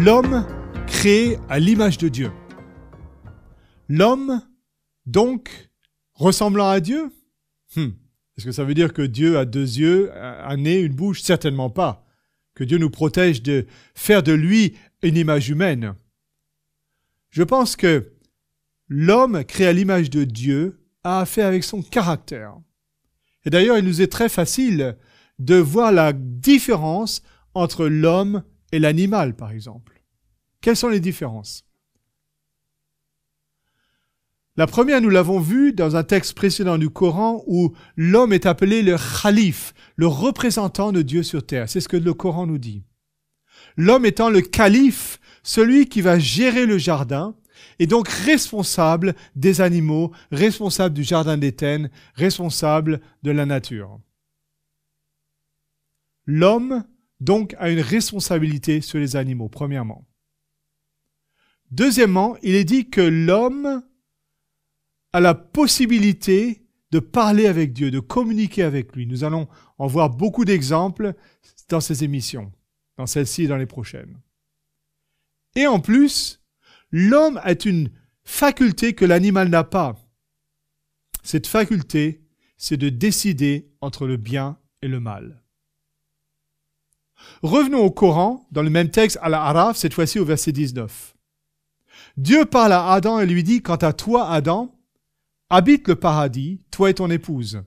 L'homme créé à l'image de Dieu. L'homme, donc, ressemblant à Dieu? Est-ce que ça veut dire que Dieu a deux yeux, un nez, une bouche? Certainement pas. Que Dieu nous protège de faire de lui une image humaine. Je pense que l'homme créé à l'image de Dieu a affaire avec son caractère. Et d'ailleurs, il nous est très facile de voir la différence entre l'homme et l'animal, par exemple. Quelles sont les différences? La première, nous l'avons vu dans un texte précédent du Coran où l'homme est appelé le Khalif, le représentant de Dieu sur terre. C'est ce que le Coran nous dit. L'homme étant le calife, celui qui va gérer le jardin, et donc responsable des animaux, responsable du jardin d'Éden, responsable de la nature. L'homme, donc, a une responsabilité sur les animaux, premièrement. Deuxièmement, il est dit que l'homme a la possibilité de parler avec Dieu, de communiquer avec lui. Nous allons en voir beaucoup d'exemples dans ces émissions, dans celle-ci et dans les prochaines. Et en plus, l'homme a une faculté que l'animal n'a pas. Cette faculté, c'est de décider entre le bien et le mal. Revenons au Coran, dans le même texte, à l'Araf, cette fois-ci au verset 19. Dieu parle à Adam et lui dit, « Quant à toi, Adam, habite le paradis, toi et ton épouse.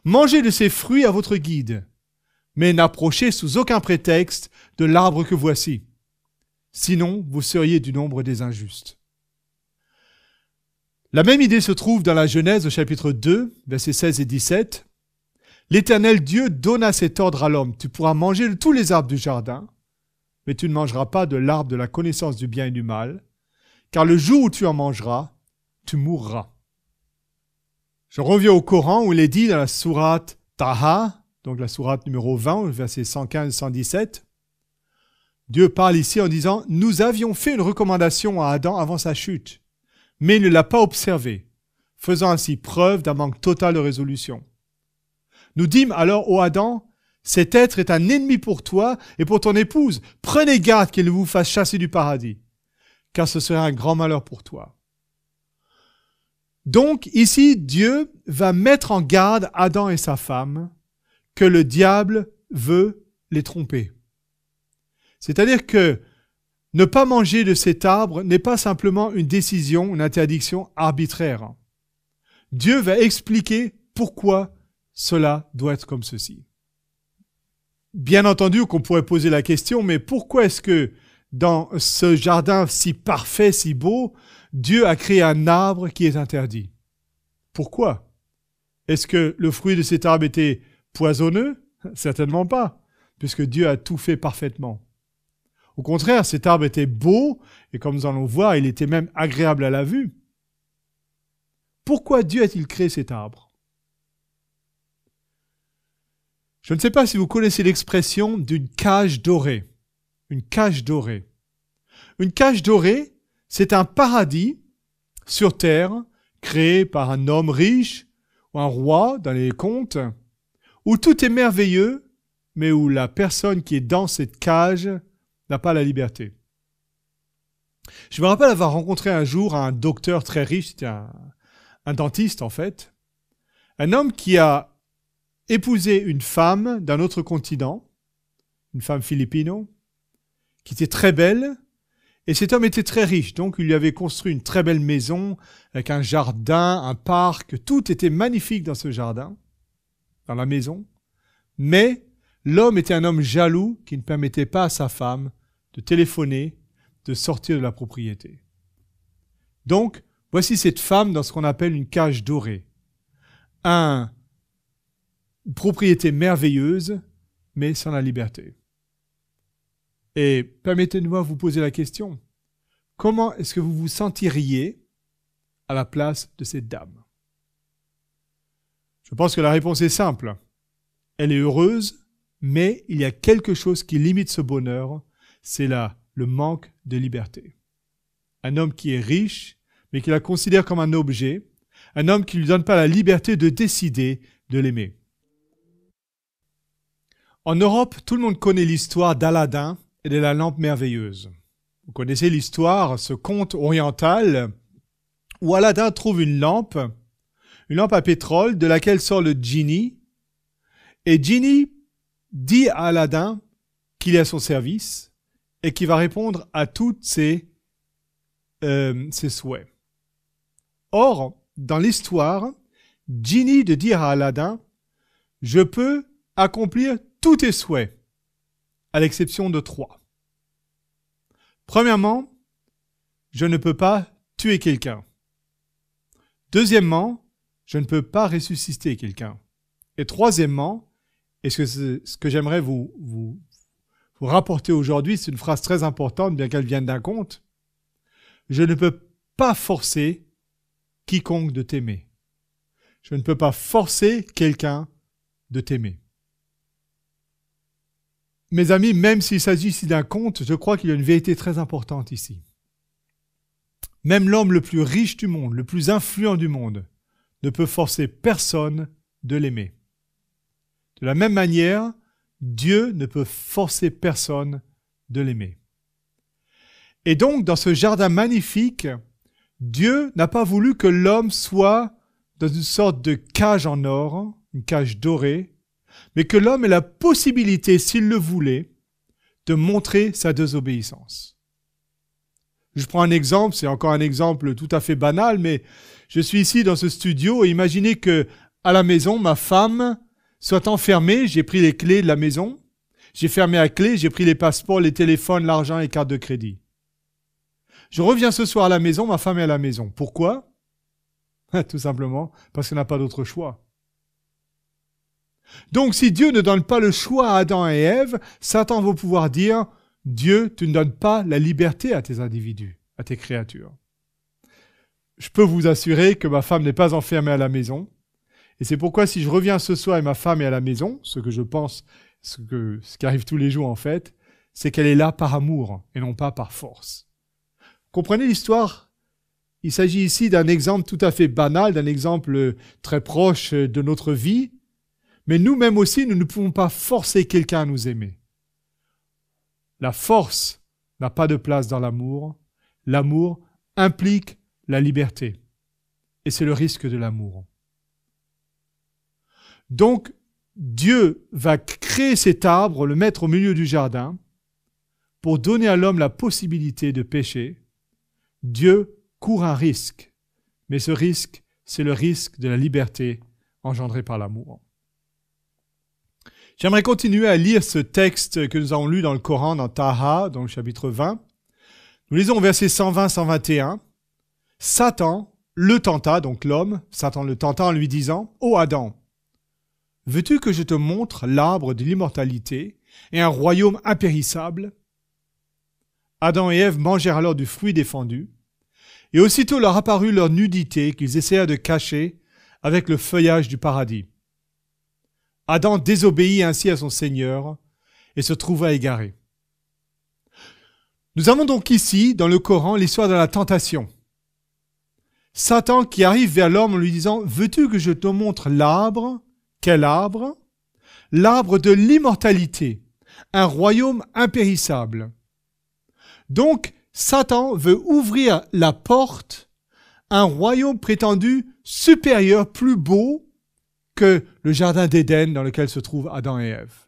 Mangez de ses fruits à votre guide, mais n'approchez sous aucun prétexte de l'arbre que voici. Sinon, vous seriez du nombre des injustes. » La même idée se trouve dans la Genèse au chapitre 2, versets 16 et 17. L'Éternel Dieu donna cet ordre à l'homme. Tu pourras manger de tous les arbres du jardin, mais tu ne mangeras pas de l'arbre de la connaissance du bien et du mal, car le jour où tu en mangeras, tu mourras. Je reviens au Coran où il est dit dans la sourate Taha, donc la sourate numéro 20, versets 115 et 117. Dieu parle ici en disant « Nous avions fait une recommandation à Adam avant sa chute, mais il ne l'a pas observée, faisant ainsi preuve d'un manque total de résolution. Nous dîmes alors ô Adam, cet être est un ennemi pour toi et pour ton épouse. Prenez garde qu'il ne vous fasse chasser du paradis, car ce serait un grand malheur pour toi. » Donc ici, Dieu va mettre en garde Adam et sa femme que le diable veut les tromper. C'est-à-dire que ne pas manger de cet arbre n'est pas simplement une décision, une interdiction arbitraire. Dieu va expliquer pourquoi cela doit être comme ceci. Bien entendu qu'on pourrait poser la question, mais pourquoi est-ce que dans ce jardin si parfait, si beau, Dieu a créé un arbre qui est interdit? Pourquoi? Est-ce que le fruit de cet arbre était poisonneux? Certainement pas, puisque Dieu a tout fait parfaitement. Au contraire, cet arbre était beau, et comme nous allons voir, il était même agréable à la vue. Pourquoi Dieu a-t-il créé cet arbre? Je ne sais pas si vous connaissez l'expression d'une cage dorée. Une cage dorée. Une cage dorée, c'est un paradis sur terre créé par un homme riche ou un roi dans les contes, où tout est merveilleux, mais où la personne qui est dans cette cage n'a pas la liberté. Je me rappelle avoir rencontré un jour un docteur très riche, c'était un dentiste en fait, un homme qui a épousé une femme d'un autre continent, une femme filipino, qui était très belle, et cet homme était très riche, donc il lui avait construit une très belle maison, avec un jardin, un parc, tout était magnifique dans ce jardin, dans la maison, mais l'homme était un homme jaloux qui ne permettait pas à sa femme de téléphoner, de sortir de la propriété. Donc, voici cette femme dans ce qu'on appelle une cage dorée. Une propriété merveilleuse, mais sans la liberté. Et permettez-moi de vous poser la question. Comment est-ce que vous vous sentiriez à la place de cette dame? Je pense que la réponse est simple. Elle est heureuse, mais il y a quelque chose qui limite ce bonheur, c'est le manque de liberté. Un homme qui est riche, mais qui la considère comme un objet, un homme qui ne lui donne pas la liberté de décider de l'aimer. En Europe, tout le monde connaît l'histoire d'Aladin et de la lampe merveilleuse. Vous connaissez l'histoire, ce conte oriental où Aladdin trouve une lampe à pétrole de laquelle sort le genie. Et Genie dit à Aladdin qu'il est à son service et qu'il va répondre à tous ses souhaits. Or, dans l'histoire, Genie de dire à Aladdin « Je peux accomplir tous tes souhaits, à l'exception de 3. Premièrement, je ne peux pas tuer quelqu'un. Deuxièmement, je ne peux pas ressusciter quelqu'un. Et troisièmement, et ce que j'aimerais vous rapporter aujourd'hui, c'est une phrase très importante, bien qu'elle vienne d'un conte, je ne peux pas forcer quiconque de t'aimer. Je ne peux pas forcer quelqu'un de t'aimer. Mes amis, même s'il s'agit ici d'un conte, je crois qu'il y a une vérité très importante ici. Même l'homme le plus riche du monde, le plus influent du monde, ne peut forcer personne de l'aimer. De la même manière, Dieu ne peut forcer personne de l'aimer. Et donc, dans ce jardin magnifique, Dieu n'a pas voulu que l'homme soit dans une sorte de cage en or, une cage dorée, mais que l'homme ait la possibilité, s'il le voulait, de montrer sa désobéissance. Je prends un exemple, c'est encore un exemple tout à fait banal, mais je suis ici dans ce studio et imaginez que à la maison, ma femme soit enfermée, j'ai pris les clés de la maison, j'ai fermé à clé, j'ai pris les passeports, les téléphones, l'argent et les cartes de crédit. Je reviens ce soir à la maison, ma femme est à la maison. Pourquoi ? Tout simplement parce qu'on n'a pas d'autre choix. Donc si Dieu ne donne pas le choix à Adam et Ève, Satan va pouvoir dire « Dieu, tu ne donnes pas la liberté à tes individus, à tes créatures. » Je peux vous assurer que ma femme n'est pas enfermée à la maison. Et c'est pourquoi si je reviens ce soir et ma femme est à la maison, ce que je pense, ce qui arrive tous les jours en fait, c'est qu'elle est là par amour et non pas par force. Comprenez l'histoire ? Il s'agit ici d'un exemple tout à fait banal, d'un exemple très proche de notre vie, mais nous-mêmes aussi, nous ne pouvons pas forcer quelqu'un à nous aimer. La force n'a pas de place dans l'amour. L'amour implique la liberté. Et c'est le risque de l'amour. Donc, Dieu va créer cet arbre, le mettre au milieu du jardin, pour donner à l'homme la possibilité de pécher. Dieu court un risque, mais ce risque, c'est le risque de la liberté engendrée par l'amour. J'aimerais continuer à lire ce texte que nous avons lu dans le Coran, dans Taha, dans le chapitre 20. Nous lisons au verset 120-121. Satan le tenta, donc l'homme, Satan le tenta en lui disant « Ô Adam, veux-tu que je te montre l'arbre de l'immortalité et un royaume impérissable ?» Adam et Ève mangèrent alors du fruit défendu, et aussitôt leur apparut leur nudité qu'ils essayèrent de cacher avec le feuillage du paradis. Adam désobéit ainsi à son Seigneur et se trouva égaré. Nous avons donc ici, dans le Coran, l'histoire de la tentation. Satan qui arrive vers l'homme en lui disant « Veux-tu que je te montre l'arbre ?» Quel arbre ? L'arbre de l'immortalité, un royaume impérissable. Donc, Satan veut ouvrir la porte à un royaume prétendu supérieur, plus beau que le jardin d'Éden dans lequel se trouvent Adam et Ève.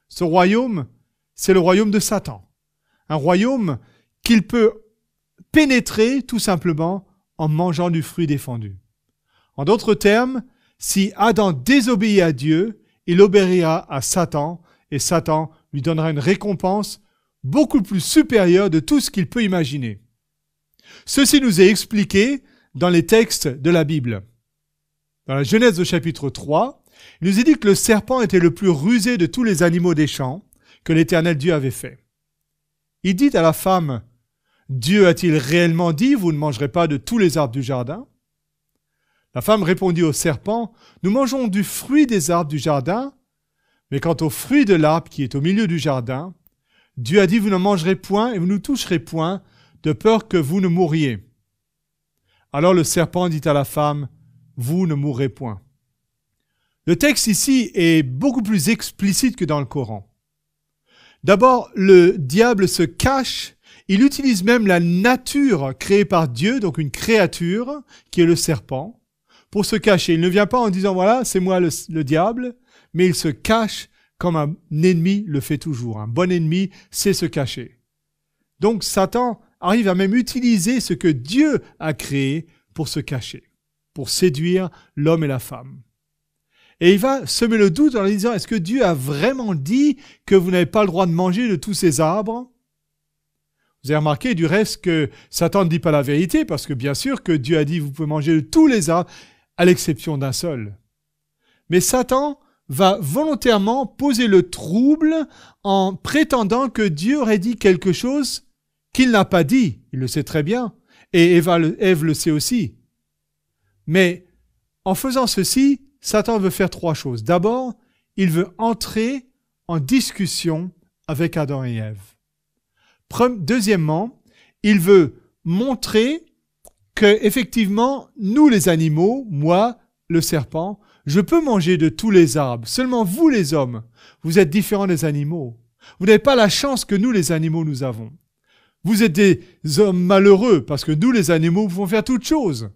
Ce royaume, c'est le royaume de Satan. Un royaume qu'il peut pénétrer tout simplement en mangeant du fruit défendu. En d'autres termes, si Adam désobéit à Dieu, il obéira à Satan et Satan lui donnera une récompense beaucoup plus supérieure de tout ce qu'il peut imaginer. Ceci nous est expliqué dans les textes de la Bible. Dans la Genèse au chapitre 3, il nous est dit que le serpent était le plus rusé de tous les animaux des champs que l'Éternel Dieu avait fait. Il dit à la femme, « Dieu a-t-il réellement dit, vous ne mangerez pas de tous les arbres du jardin ?» La femme répondit au serpent, « Nous mangeons du fruit des arbres du jardin, mais quant au fruit de l'arbre qui est au milieu du jardin, Dieu a dit, vous n'en mangerez point et vous ne toucherez point, de peur que vous ne mouriez. » Alors le serpent dit à la femme, « Vous ne mourrez point. » Le texte ici est beaucoup plus explicite que dans le Coran. D'abord, le diable se cache, Il utilise même la nature créée par Dieu, donc une créature, qui est le serpent, pour se cacher. Il ne vient pas en disant, voilà, c'est moi le diable, mais il se cache comme un ennemi le fait toujours. Un bon ennemi sait se cacher. Donc Satan arrive à même utiliser ce que Dieu a créé pour se cacher, pour séduire l'homme et la femme. Et il va semer le doute en leur disant, est-ce que Dieu a vraiment dit que vous n'avez pas le droit de manger de tous ces arbres? Vous avez remarqué du reste que Satan ne dit pas la vérité, parce que bien sûr que Dieu a dit, vous pouvez manger de tous les arbres, à l'exception d'un seul. Mais Satan va volontairement poser le trouble en prétendant que Dieu aurait dit quelque chose qu'il n'a pas dit. Il le sait très bien. Et Ève le sait aussi. Mais en faisant ceci, Satan veut faire trois choses. D'abord, il veut entrer en discussion avec Adam et Ève. Deuxièmement, il veut montrer que, effectivement, nous les animaux, moi, le serpent, je peux manger de tous les arbres. Seulement vous, les hommes, vous êtes différents des animaux. Vous n'avez pas la chance que nous, les animaux, nous avons. Vous êtes des hommes malheureux parce que nous, les animaux, pouvons faire toutes choses.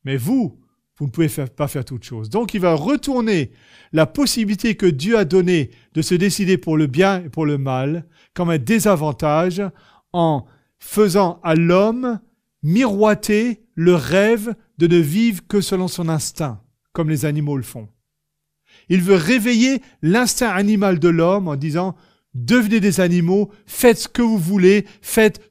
Mais vous ne pouvez pas faire toutes choses. Donc, il va retourner la possibilité que Dieu a donnée de se décider pour le bien et pour le mal comme un désavantage en faisant à l'homme miroiter le rêve de ne vivre que selon son instinct, comme les animaux le font. Il veut réveiller l'instinct animal de l'homme en disant « Devenez des animaux, faites ce que vous voulez, faites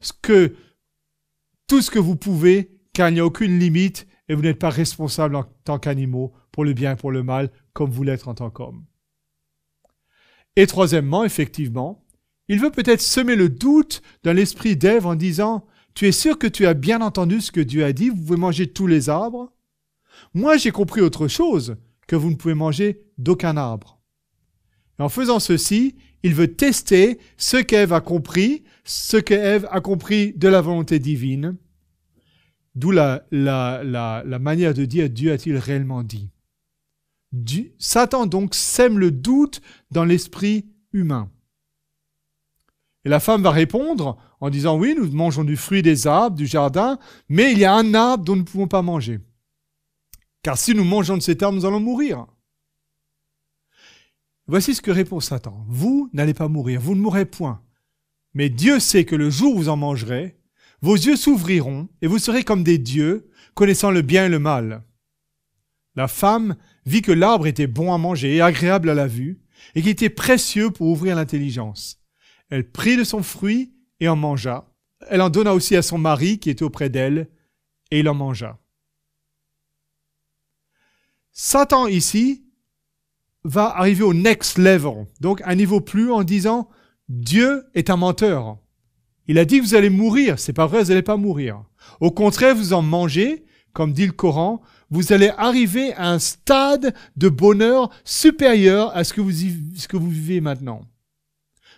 tout ce que vous pouvez, car il n'y a aucune limite et vous n'êtes pas responsable en tant qu'animaux pour le bien et pour le mal, comme vous l'êtes en tant qu'homme. » Et troisièmement, effectivement, il veut peut-être semer le doute dans l'esprit d'Ève en disant « Tu es sûr que tu as bien entendu ce que Dieu a dit, vous pouvez manger de tous les arbres ? Moi, j'ai compris autre chose, que vous ne pouvez manger d'aucun arbre. » Et en faisant ceci, il veut tester ce qu'Ève a compris, de la volonté divine, d'où la manière de dire « Dieu a-t-il réellement dit ?» Satan donc sème le doute dans l'esprit humain. Et la femme va répondre en disant « Oui, nous mangeons du fruit des arbres, du jardin, mais il y a un arbre dont nous ne pouvons pas manger. Car si nous mangeons de cet arbre, nous allons mourir. » Voici ce que répond Satan. « Vous n'allez pas mourir, vous ne mourrez point. Mais Dieu sait que le jour où vous en mangerez, vos yeux s'ouvriront et vous serez comme des dieux, connaissant le bien et le mal. » La femme vit que l'arbre était bon à manger et agréable à la vue, et qu'il était précieux pour ouvrir l'intelligence. Elle prit de son fruit et en mangea. Elle en donna aussi à son mari qui était auprès d'elle, et il en mangea. Satan ici va arriver au next level, donc un niveau plus en disant « Dieu est un menteur. Il a dit que vous allez mourir, c'est pas vrai, vous n'allez pas mourir. Au contraire, vous en mangez, comme dit le Coran, vous allez arriver à un stade de bonheur supérieur à ce que vous vivez maintenant.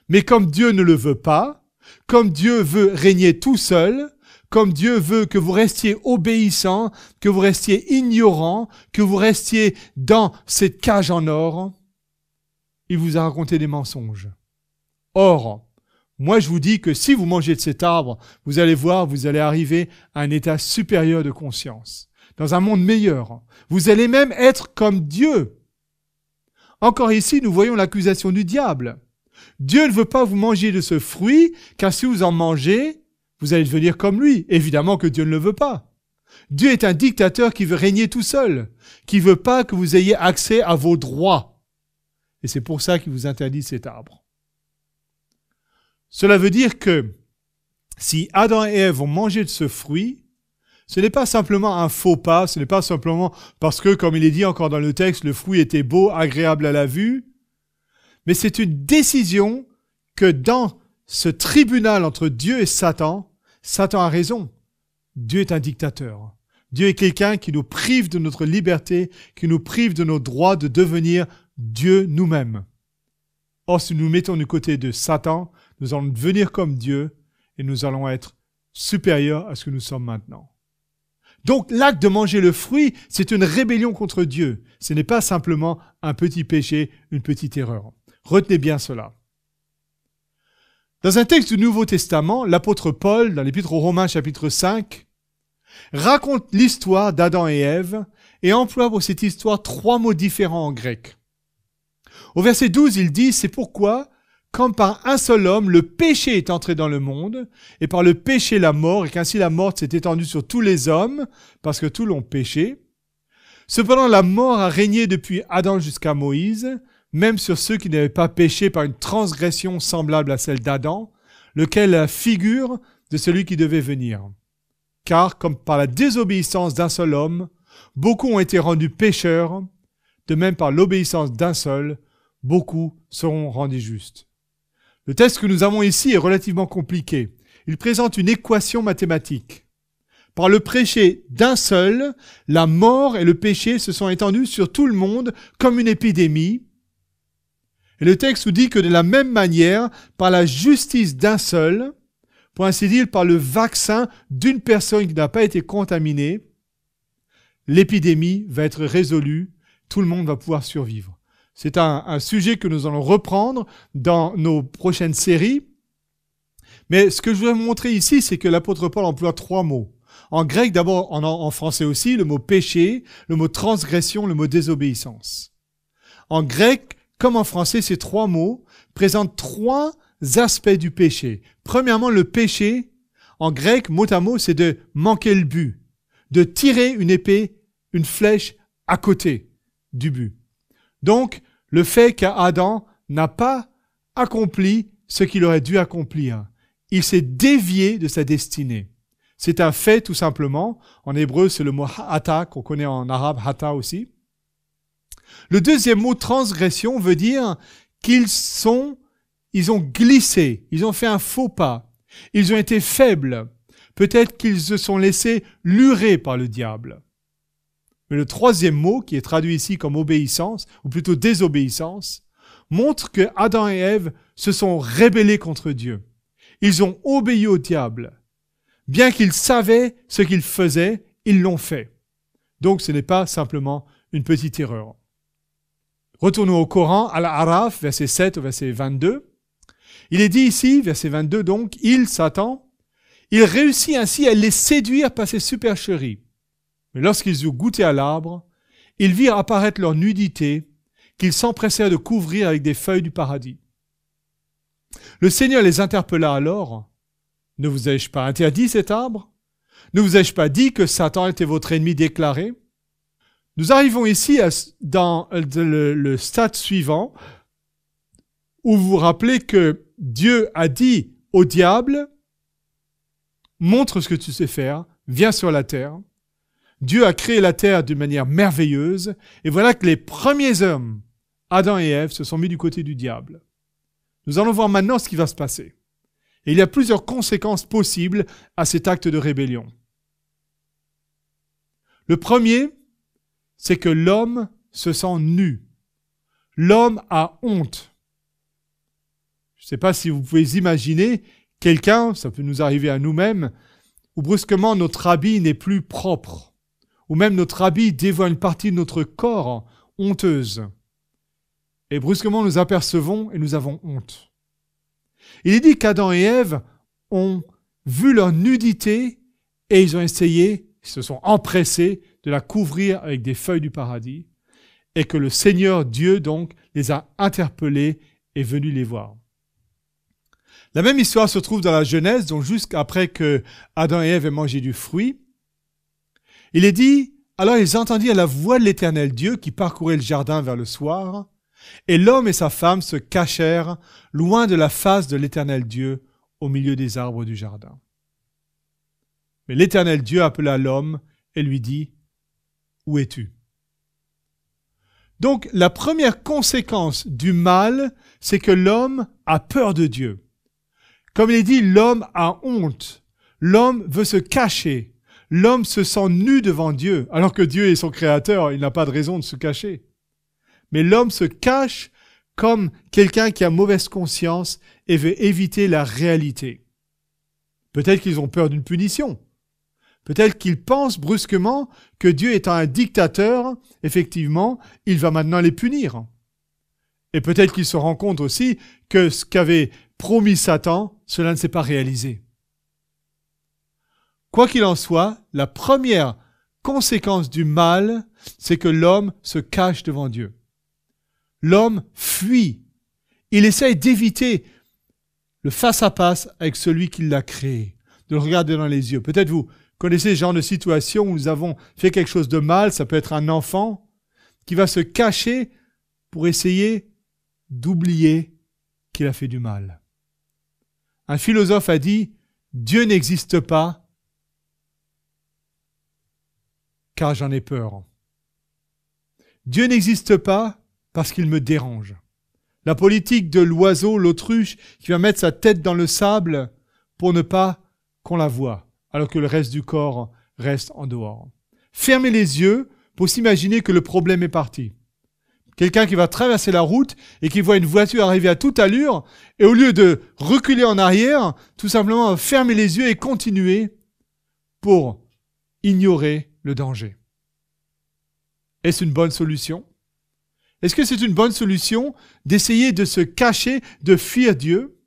Mais comme Dieu ne le veut pas, comme Dieu veut régner tout seul, comme Dieu veut que vous restiez obéissants, que vous restiez ignorants, que vous restiez dans cette cage en or, il vous a raconté des mensonges. Or, moi je vous dis que si vous mangez de cet arbre, vous allez voir, vous allez arriver à un état supérieur de conscience, dans un monde meilleur. Vous allez même être comme Dieu. Encore ici, nous voyons l'accusation du diable. Dieu ne veut pas vous manger de ce fruit, car si vous en mangez, vous allez devenir comme lui. Évidemment que Dieu ne le veut pas. Dieu est un dictateur qui veut régner tout seul, qui ne veut pas que vous ayez accès à vos droits. Et c'est pour ça qu'il vous interdit cet arbre. Cela veut dire que si Adam et Ève ont mangé de ce fruit, ce n'est pas simplement un faux pas, ce n'est pas simplement parce que, comme il est dit encore dans le texte, le fruit était beau, agréable à la vue, mais c'est une décision que dans ce tribunal entre Dieu et Satan, Satan a raison. Dieu est un dictateur. Dieu est quelqu'un qui nous prive de notre liberté, qui nous prive de nos droits de devenir Dieu nous-mêmes. Or, si nous nous mettons du côté de Satan, nous allons devenir comme Dieu et nous allons être supérieurs à ce que nous sommes maintenant. Donc, l'acte de manger le fruit, c'est une rébellion contre Dieu. Ce n'est pas simplement un petit péché, une petite erreur. Retenez bien cela. Dans un texte du Nouveau Testament, l'apôtre Paul, dans l'Épître aux Romains chapitre 5, raconte l'histoire d'Adam et Ève et emploie pour cette histoire 3 mots différents en grec. Au verset 12, il dit « C'est pourquoi, comme par un seul homme, le péché est entré dans le monde, et par le péché la mort, et qu'ainsi la mort s'est étendue sur tous les hommes, parce que tous l'ont péché. Cependant, la mort a régné depuis Adam jusqu'à Moïse, même sur ceux qui n'avaient pas péché par une transgression semblable à celle d'Adam, lequel est la figure de celui qui devait venir. Car, comme par la désobéissance d'un seul homme, beaucoup ont été rendus pécheurs, de même par l'obéissance d'un seul, beaucoup seront rendus justes. » Le texte que nous avons ici est relativement compliqué. Il présente une équation mathématique. Par le péché d'un seul, la mort et le péché se sont étendus sur tout le monde comme une épidémie. Et le texte nous dit que de la même manière, par la justice d'un seul, pour ainsi dire par le vaccin d'une personne qui n'a pas été contaminée, l'épidémie va être résolue, tout le monde va pouvoir survivre. C'est un sujet que nous allons reprendre dans nos prochaines séries. Mais ce que je voudrais vous montrer ici, c'est que l'apôtre Paul emploie 3 mots. En grec, d'abord, en français aussi, le mot péché, le mot transgression, le mot désobéissance. En grec, comme en français, ces 3 mots présentent 3 aspects du péché. Premièrement, le péché, en grec, mot à mot, c'est de manquer le but, de tirer une épée, une flèche à côté du but. Donc, le fait qu'Adam n'a pas accompli ce qu'il aurait dû accomplir. Il s'est dévié de sa destinée. C'est un fait, tout simplement. En hébreu, c'est le mot hata, qu'on connaît en arabe, hata aussi. Le deuxième mot, transgression, veut dire qu'ils ont glissé, ils ont fait un faux pas, ils ont été faibles. Peut-être qu'ils se sont laissés lurer par le diable. Mais le troisième mot, qui est traduit ici comme obéissance, ou plutôt désobéissance, montre que Adam et Ève se sont rebellés contre Dieu. Ils ont obéi au diable. Bien qu'ils savaient ce qu'ils faisaient, ils l'ont fait. Donc ce n'est pas simplement une petite erreur. Retournons au Coran, à l'Araf, verset 7 au verset 22. Il est dit ici, verset 22 donc, Satan, il réussit ainsi à les séduire par ses supercheries. Mais lorsqu'ils eurent goûté à l'arbre, ils virent apparaître leur nudité, qu'ils s'empressèrent de couvrir avec des feuilles du paradis. Le Seigneur les interpella alors. « Ne vous ai-je pas interdit cet arbre? Ne vous ai-je pas dit que Satan était votre ennemi déclaré ?» Nous arrivons ici dans le stade suivant, où vous vous rappelez que Dieu a dit au diable « Montre ce que tu sais faire, viens sur la terre. » Dieu a créé la terre d'une manière merveilleuse, et voilà que les premiers hommes, Adam et Ève, se sont mis du côté du diable. Nous allons voir maintenant ce qui va se passer. Et il y a plusieurs conséquences possibles à cet acte de rébellion. Le premier, c'est que l'homme se sent nu. L'homme a honte. Je ne sais pas si vous pouvez imaginer quelqu'un, ça peut nous arriver à nous-mêmes, où brusquement notre habit n'est plus propre. Ou même notre habit dévoile une partie de notre corps honteuse. Et brusquement nous apercevons et nous avons honte. Il est dit qu'Adam et Ève ont vu leur nudité et ils ont essayé, ils se sont empressés de la couvrir avec des feuilles du paradis et que le Seigneur Dieu donc les a interpellés et est venu les voir. La même histoire se trouve dans la Genèse, donc jusqu'après que Adam et Ève aient mangé du fruit. Il est dit, alors ils entendirent la voix de l'Éternel Dieu qui parcourait le jardin vers le soir, et l'homme et sa femme se cachèrent loin de la face de l'Éternel Dieu au milieu des arbres du jardin. Mais l'Éternel Dieu appela l'homme et lui dit, « Où es-tu » Donc la première conséquence du mal, c'est que l'homme a peur de Dieu. Comme il est dit, l'homme a honte, l'homme veut se cacher. L'homme se sent nu devant Dieu, alors que Dieu est son créateur, il n'a pas de raison de se cacher. Mais l'homme se cache comme quelqu'un qui a mauvaise conscience et veut éviter la réalité. Peut-être qu'ils ont peur d'une punition. Peut-être qu'ils pensent brusquement que Dieu étant un dictateur, effectivement, il va maintenant les punir. Et peut-être qu'ils se rendent compte aussi que ce qu'avait promis Satan, cela ne s'est pas réalisé. Quoi qu'il en soit, la première conséquence du mal, c'est que l'homme se cache devant Dieu. L'homme fuit. Il essaye d'éviter le face-à-face avec celui qui l'a créé, de le regarder dans les yeux. Peut-être vous connaissez ce genre de situation où nous avons fait quelque chose de mal, ça peut être un enfant qui va se cacher pour essayer d'oublier qu'il a fait du mal. Un philosophe a dit « Dieu n'existe pas car j'en ai peur. Dieu n'existe pas parce qu'il me dérange. » La politique de l'oiseau, l'autruche, qui va mettre sa tête dans le sable pour ne pas qu'on la voie, alors que le reste du corps reste en dehors. Fermez les yeux pour s'imaginer que le problème est parti. Quelqu'un qui va traverser la route et qui voit une voiture arriver à toute allure, et au lieu de reculer en arrière, tout simplement fermer les yeux et continuer pour ignorer le danger. Est-ce une bonne solution ? Est-ce que c'est une bonne solution d'essayer de se cacher, de fuir Dieu ?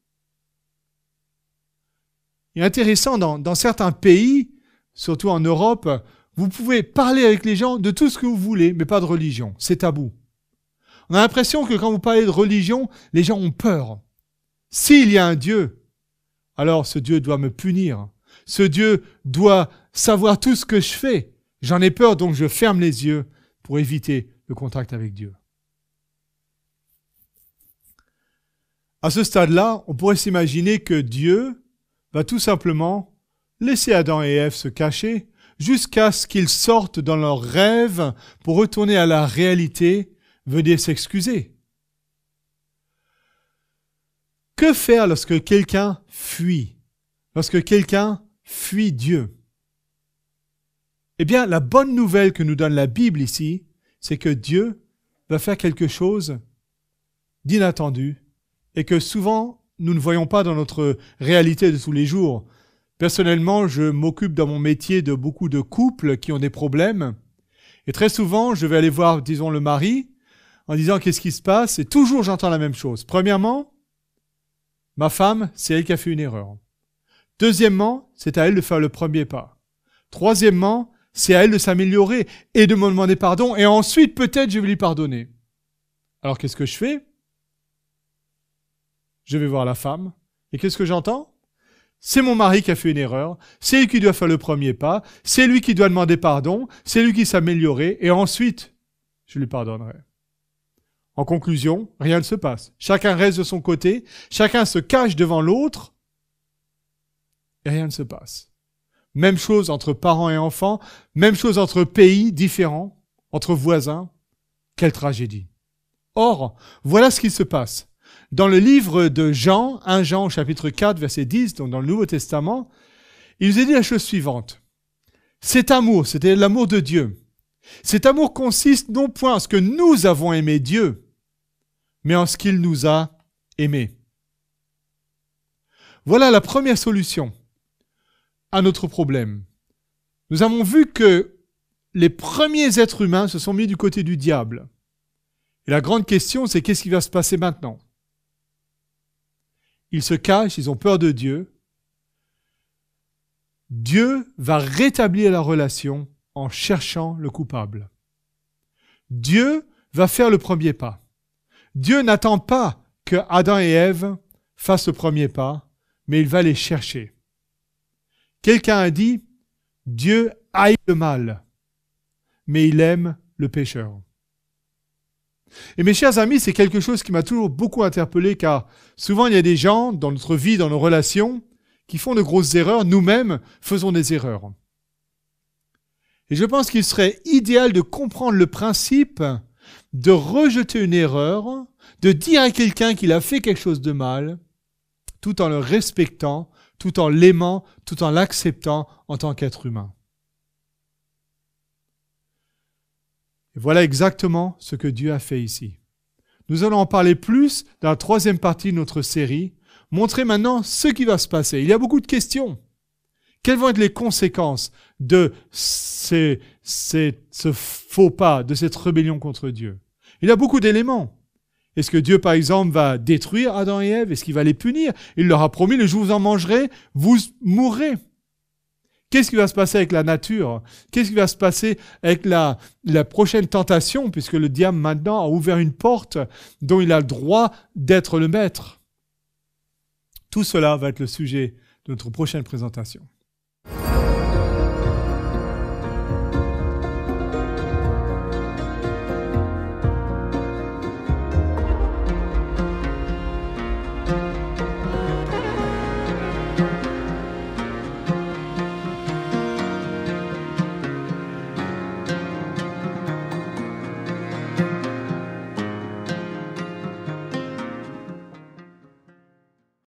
Il est intéressant, dans certains pays, surtout en Europe, vous pouvez parler avec les gens de tout ce que vous voulez, mais pas de religion. C'est tabou. On a l'impression que quand vous parlez de religion, les gens ont peur. S'il y a un Dieu, alors ce Dieu doit me punir. Ce Dieu doit savoir tout ce que je fais. J'en ai peur, donc je ferme les yeux pour éviter le contact avec Dieu. À ce stade-là, on pourrait s'imaginer que Dieu va tout simplement laisser Adam et Ève se cacher jusqu'à ce qu'ils sortent dans leurs rêves pour retourner à la réalité, venir s'excuser. Que faire lorsque quelqu'un fuit? Lorsque quelqu'un fuit Dieu? Eh bien, la bonne nouvelle que nous donne la Bible ici, c'est que Dieu va faire quelque chose d'inattendu et que souvent, nous ne voyons pas dans notre réalité de tous les jours. Personnellement, je m'occupe dans mon métier de beaucoup de couples qui ont des problèmes. Et très souvent, je vais aller voir, disons, le mari en disant qu'est-ce qui se passe. Et toujours, j'entends la même chose. Premièrement, ma femme, c'est elle qui a fait une erreur. Deuxièmement, c'est à elle de faire le premier pas. Troisièmement, c'est à elle de s'améliorer et de me demander pardon. Et ensuite, peut-être, je vais lui pardonner. Alors, qu'est-ce que je fais ? Je vais voir la femme. Et qu'est-ce que j'entends ? C'est mon mari qui a fait une erreur. C'est lui qui doit faire le premier pas. C'est lui qui doit demander pardon. C'est lui qui s'améliorer. Et ensuite, je lui pardonnerai. En conclusion, rien ne se passe. Chacun reste de son côté. Chacun se cache devant l'autre. Et rien ne se passe. Même chose entre parents et enfants. Même chose entre pays différents. Entre voisins. Quelle tragédie. Or, voilà ce qui se passe. Dans le livre de Jean, 1 Jean chapitre 4, verset 10, donc dans le Nouveau Testament, il nous est dit la chose suivante. Cet amour, c'était l'amour de Dieu. Cet amour consiste non point en ce que nous avons aimé Dieu, mais en ce qu'il nous a aimés. Voilà la première solution à notre problème. Nous avons vu que les premiers êtres humains se sont mis du côté du diable. Et la grande question, c'est qu'est-ce qui va se passer maintenant ? Ils se cachent, ils ont peur de Dieu. Dieu va rétablir la relation en cherchant le coupable. Dieu va faire le premier pas. Dieu n'attend pas que Adam et Ève fassent le premier pas, mais il va les chercher. Quelqu'un a dit, Dieu haït le mal, mais il aime le pécheur. Et mes chers amis, c'est quelque chose qui m'a toujours beaucoup interpellé, car souvent il y a des gens dans notre vie, dans nos relations, qui font de grosses erreurs. Nous-mêmes faisons des erreurs. Et je pense qu'il serait idéal de comprendre le principe de rejeter une erreur, de dire à quelqu'un qu'il a fait quelque chose de mal, tout en le respectant, tout en l'aimant, tout en l'acceptant en tant qu'être humain. Et voilà exactement ce que Dieu a fait ici. Nous allons en parler plus dans la troisième partie de notre série, montrer maintenant ce qui va se passer. Il y a beaucoup de questions. Quelles vont être les conséquences de ce faux pas, de cette rébellion contre Dieu ? Il y a beaucoup d'éléments. Est-ce que Dieu, par exemple, va détruire Adam et Ève? Est-ce qu'il va les punir? Il leur a promis, le jour où vous en mangerez, vous mourrez. Qu'est-ce qui va se passer avec la nature? Qu'est-ce qui va se passer avec la prochaine tentation, puisque le diable maintenant a ouvert une porte dont il a le droit d'être le maître? Tout cela va être le sujet de notre prochaine présentation.